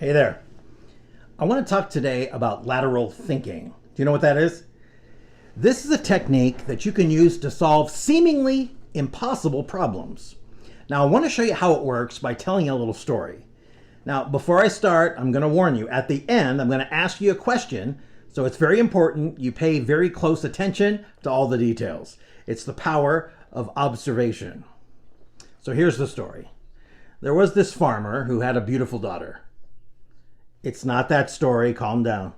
Hey there. I want to talk today about lateral thinking. Do you know what that is? This is a technique that you can use to solve seemingly impossible problems. Now, I want to show you how it works by telling you a little story. Now, before I start, I'm going to warn you. At the end, I'm going to ask you a question, so it's very important you pay very close attention to all the details. It's the power of observation. So here's the story. There was this farmer who had a beautiful daughter. It's not that story, calm down.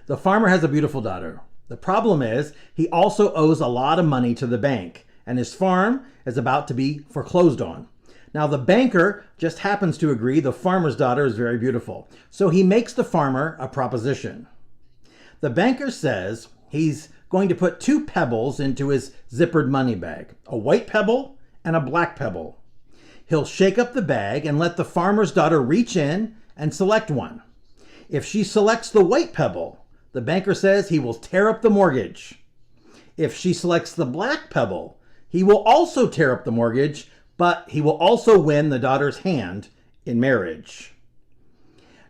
The farmer has a beautiful daughter. The problem is he also owes a lot of money to the bank, and his farm is about to be foreclosed on. Now the banker just happens to agree the farmer's daughter is very beautiful, so he makes the farmer a proposition. The banker says he's going to put 2 pebbles into his zippered money bag, a white pebble and a black pebble. He'll shake up the bag and let the farmer's daughter reach in and select one. If she selects the white pebble, the banker says he will tear up the mortgage. If she selects the black pebble, he will also tear up the mortgage, but he will also win the daughter's hand in marriage.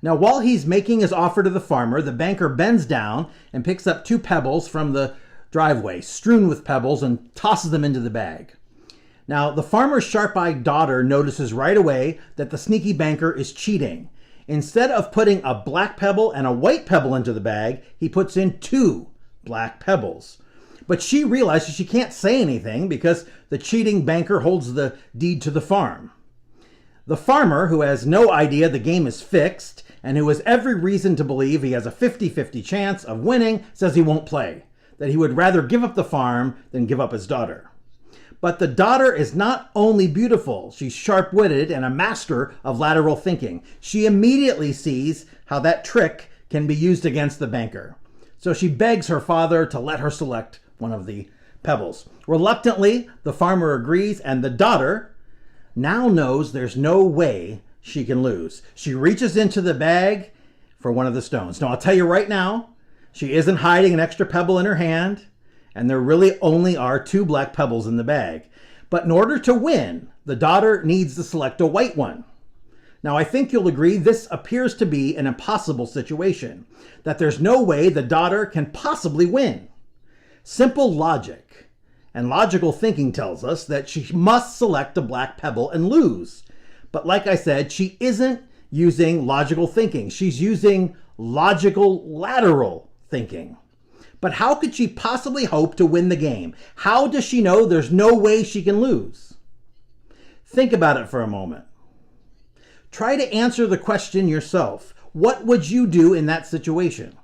Now, while he's making his offer to the farmer, the banker bends down and picks up 2 pebbles from the driveway, strewn with pebbles, and tosses them into the bag. Now, the farmer's sharp-eyed daughter notices right away that the sneaky banker is cheating. Instead of putting a black pebble and a white pebble into the bag, he puts in 2 black pebbles. But she realizes she can't say anything because the cheating banker holds the deed to the farm. The farmer, who has no idea the game is fixed and who has every reason to believe he has a 50-50 chance of winning, says he won't play, that he would rather give up the farm than give up his daughter. But the daughter is not only beautiful, she's sharp-witted and a master of lateral thinking. She immediately sees how that trick can be used against the banker. So she begs her father to let her select one of the pebbles. Reluctantly, the farmer agrees, and the daughter now knows there's no way she can lose. She reaches into the bag for one of the stones. Now, I'll tell you right now, she isn't hiding an extra pebble in her hand, and there really only are 2 black pebbles in the bag. But in order to win, the daughter needs to select a white one. Now, I think you'll agree this appears to be an impossible situation, that there's no way the daughter can possibly win. Simple logic and logical thinking tells us that she must select a black pebble and lose. But like I said, she isn't using logical thinking. She's using logical lateral thinking. But how could she possibly hope to win the game? How does she know there's no way she can lose? Think about it for a moment. Try to answer the question yourself. What would you do in that situation?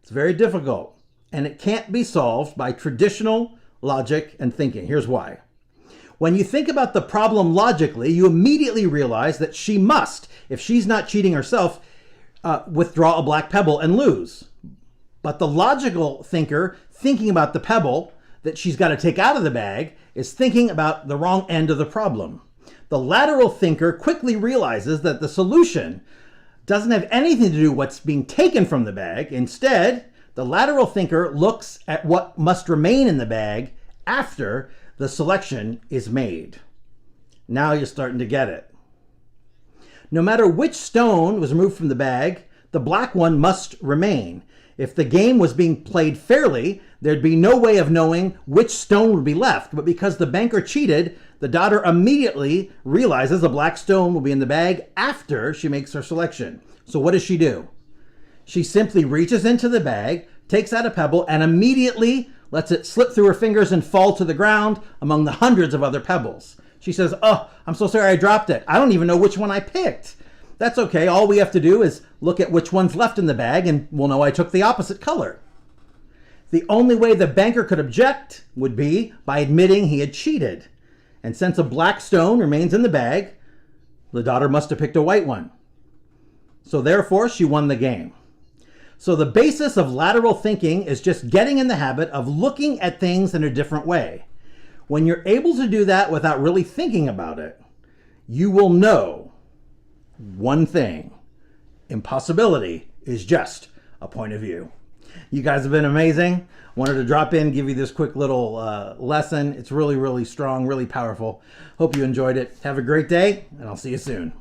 It's very difficult, and it can't be solved by traditional logic and thinking. Here's why. When you think about the problem logically, you immediately realize that she must, if she's not cheating herself, withdraw a black pebble and lose. But the logical thinker, thinking about the pebble that she's got to take out of the bag, is thinking about the wrong end of the problem. The lateral thinker quickly realizes that the solution doesn't have anything to do with what's being taken from the bag. Instead, the lateral thinker looks at what must remain in the bag after the selection is made. Now you're starting to get it. No matter which stone was removed from the bag, the black one must remain. If the game was being played fairly, there'd be no way of knowing which stone would be left. But because the banker cheated, the daughter immediately realizes a black stone will be in the bag after she makes her selection. So what does she do? She simply reaches into the bag, takes out a pebble, and immediately lets it slip through her fingers and fall to the ground among the hundreds of other pebbles. She says, "Oh, I'm so sorry I dropped it. I don't even know which one I picked." That's okay. All we have to do is look at which one's left in the bag and we'll know I took the opposite color. The only way the banker could object would be by admitting he had cheated. And since a black stone remains in the bag, the daughter must have picked a white one. So therefore, she won the game. So the basis of lateral thinking is just getting in the habit of looking at things in a different way. When you're able to do that without really thinking about it, you will know one thing. Impossibility is just a point of view. You guys have been amazing. Wanted to drop in, give you this quick little lesson. It's really, really strong, really powerful. Hope you enjoyed it. Have a great day, and I'll see you soon.